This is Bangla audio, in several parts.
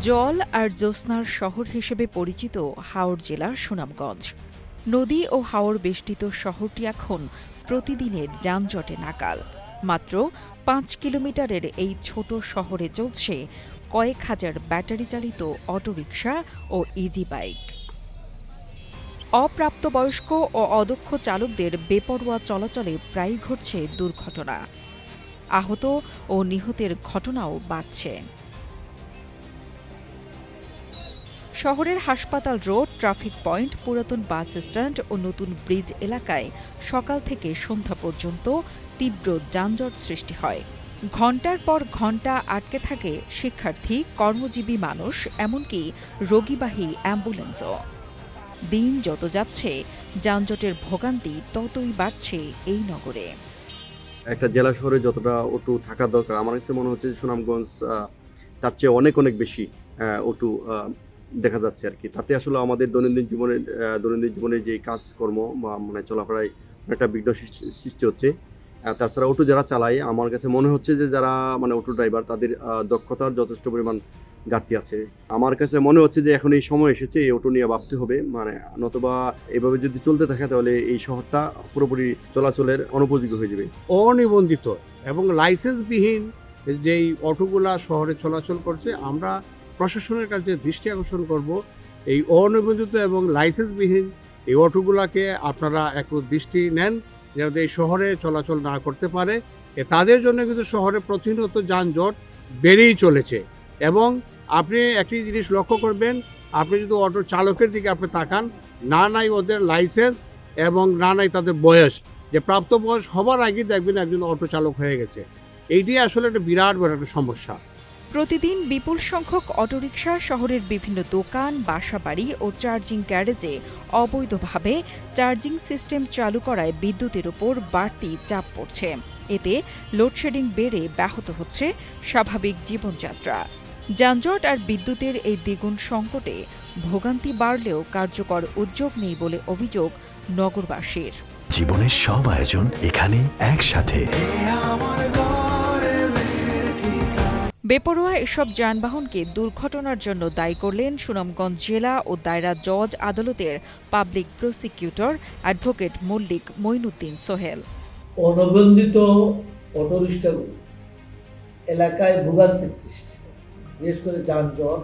জল আর জ্যোৎস্নার শহর হিসেবে পরিচিত হাওড় জেলার সুনামগঞ্জ। নদী ও হাওর বেষ্টিত শহরটি এখন প্রতিদিনের যানজটে নাকাল। মাত্র ৫ কিলোমিটারের এই ছোট শহরে চলছে কয়েক হাজার ব্যাটারি চালিত অটোরিকশা ও ইজি বাইক। অপ্রাপ্তবয়স্ক ও অদক্ষ চালকদের বেপরোয়া চলাচলে প্রায়ই ঘটছে দুর্ঘটনা। আহত ও নিহতের ঘটনাও বাড়ছে। শহরের হাসপাতাল রোড, ট্রাফিক পয়েন্ট, পুরাতন বাস স্ট্যান্ড ও নতুন ব্রিজ এলাকায় সকাল থেকে সন্ধ্যা পর্যন্ত তীব্র যানজট সৃষ্টি হয়। ঘণ্টার পর ঘণ্টা আটকে থাকে শিক্ষার্থী, কর্মজীবী মানুষ, এমনকি রোগীবাহী অ্যাম্বুলেন্সও। দিন যত যাচ্ছে যানজটের ভোগান্তি ততই বাড়ছে এই নগরে। একটা জেলা শহরে যতটা অটো থাকা দরকার, আমার কাছে মনে হচ্ছে সুনামগঞ্জ তার চেয়ে অনেক অনেক বেশি অটো দেখা যাচ্ছে আর কি। তাতে আসলে আমাদের দৈনন্দিন জীবনের যে কাজকর্ম বা মানে চলাফেরায় একটা বিঘ্ন সৃষ্টি হচ্ছে। তাছাড়া অটো যারা চালায়, আমার কাছে মনে হচ্ছে যে যারা মানে অটো ড্রাইভার, তাদের দক্ষতার যথেষ্ট পরিমাণ ঘাটতি আছে। আমার কাছে মনে হচ্ছে যে এখন এই সময় এসেছে এই অটো নিয়ে ভাবতে হবে, মানে নতুবা এভাবে যদি চলতে থাকে তাহলে এই শহরটা পুরোপুরি চলাচলের অনুপযোগী হয়ে যাবে। অনিবন্ধিত এবং লাইসেন্সবিহীন যেই অটোগুলা শহরে চলাচল করছে, আমরা প্রশাসনের কাছে দৃষ্টি আকর্ষণ করব, এই অনিবন্ধিত এবং লাইসেন্সবিহীন এই অটোগুলাকে আপনারা একটু দৃষ্টি নেন, যাতে এই শহরে চলাচল না করতে পারে। তাদের জন্য কিন্তু শহরে প্রতিনিয়ত যানজট বেড়েই চলেছে। এবং আপনি একটি জিনিস লক্ষ্য করবেন, আপনি যদি অটো চালকের দিকে আপনি তাকান, না নাই ওদের লাইসেন্স এবং না নাই তাদের বয়স, যে প্রাপ্ত বয়স হবার আগে দেখবেন একজন অটো চালক হয়ে গেছে। এইটি আসলে একটা বিরাট বড় একটা সমস্যা। প্রতিদিন বিপুল সংখ্যক অটোরিকশা শহরের বিভিন্ন দোকান, বাসাবাড়ি ও চার্জিং গ্যারেজে অবৈধভাবে চার্জিং সিস্টেম চালু করায় বিদ্যুতের উপর বাড়তি চাপ পড়ছে। এতে লোডশেডিং বেড়ে ব্যাহত হচ্ছে স্বাভাবিক জীবনযাত্রা। যানজট আর বিদ্যুতের এই দ্বিগুণ সংকটে ভোগান্তি বাড়লেও কার্যকর উদ্যোগ নেই বলে অভিযোগ নগরবাসীর। জীবনের সব আয়োজন এখানে একসাথে। বেপরোয়া এসব যানবাহনকে দুর্ঘটনার জন্য দায়ী করলেন সুনামগঞ্জ জেলা ও দায়রা জজ আদালতের public prosecutor advocate Mallik Moinuddin Sohel. অনবন্ধিত অটোরিকশাগুলো এলাকায় ভোগান্তির সৃষ্টি, বিশেষ করে যানজট,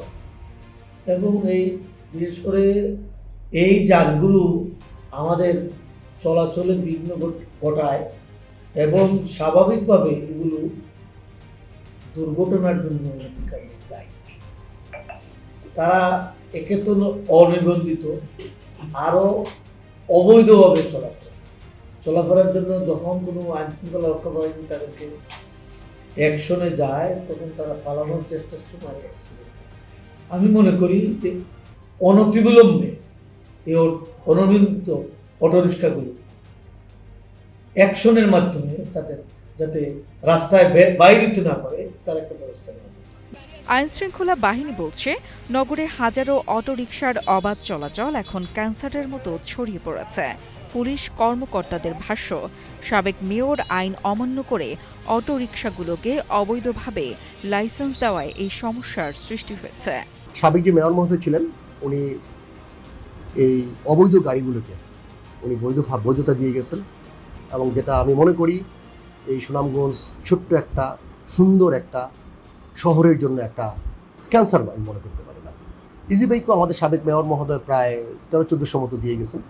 এবং বিশেষ করে এই যানগুলো আমাদের চলাচলে বিঘ্ন ঘটায় এবং স্বাভাবিকভাবে এগুলো দুর্ঘটনার জন্য দায়ী। তারা একে তো অনিবন্ধিত, আরও অবৈধভাবে চলাফেরার জন্য যখন কোনো আইন শৃঙ্খলা রক্ষা বাহিনী তাদেরকে অ্যাকশনে যায়, তখন তারা পালানোর চেষ্টার সময় অ্যাক্সিডেন্ট। আমি মনে করি যে অনতিবিলম্বে এই অনিবন্ধিত অটোরিকশাগুলো অ্যাকশনের মাধ্যমে তাদের যাতে রাস্তায় বাইরে না করে তার একটা ব্যবস্থা নেওয়া। আইনশৃঙ্খলা বাহিনী বলছে, নগরে হাজারো অটোরিকশার অবাধ চলাচল এখন ক্যান্সারের মতো ছড়িয়ে পড়েছে। পুলিশ কর্মকর্তাদের ভাষ্য, সাবেক মেয়র আইন অমান্য করে অটোরিকশাগুলোকে অবৈধভাবে লাইসেন্স দেওয়ায় এই সমস্যার সৃষ্টি হয়েছে। সাবেক যে মেয়র মহোদয় ছিলেন, উনি এই অবৈধ গাড়িগুলোকে উনি বৈধতা দিয়ে গেছেন, এবং যেটা আমি মনে করি এই সুনামগঞ্জ ছোট্ট একটা সুন্দর একটা শহরের জন্য একটা ক্যান্সার আমি মনে করতে পারি না। ইজি বাইকও আমাদের সাবেক মেয়র মহোদয় প্রায় 1300-1400 মতো দিয়ে গেছেন।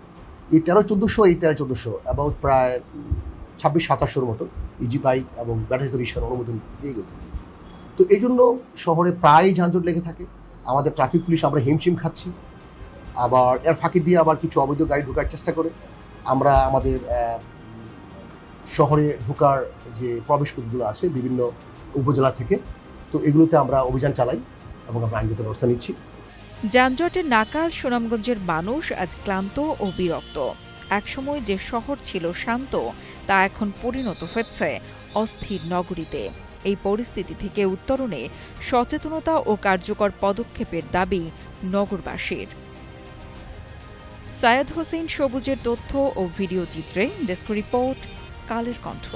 এই 1300-1400 অ্যাবাউট প্রায় 2600-2700 মতো ইজি বাইক এবং ব্যাটারি রিকশার অনুমোদন দিয়ে গেছেন। তো এই জন্য শহরে প্রায় যানজট লেগে থাকে। আমাদের ট্রাফিক পুলিশ আমরা হিমশিম খাচ্ছি, আবার এর ফাঁকি দিয়ে আবার কিছু অবৈধ গাড়ি ঢোকার চেষ্টা করে। আমরা আমাদের শহরে ঢোকার যে প্রবেশপথগুলো আছে বিভিন্ন উপজেলা থেকে, তো এগুলোতে আমরা অভিযান চালাই এবং আমরা আইনগত ব্যবস্থা নিচ্ছি। যানজটের নাকাল সুনামগঞ্জের মানুষ আজ ক্লান্ত ও বিরক্ত। একসময় যে শহর ছিল শান্ত, তা এখন পরিণত হচ্ছে অস্থির নগরীতে। এই পরিস্থিতি থেকে উত্তরণে সচেতনতা ও কার্যকর পদক্ষেপের দাবি নগরবাসীর। সায়েদ হোসেন সবুজের তথ্য ও ভিডিও চিত্রে ডেস্ক রিপোর্ট, কালের কণ্ঠ।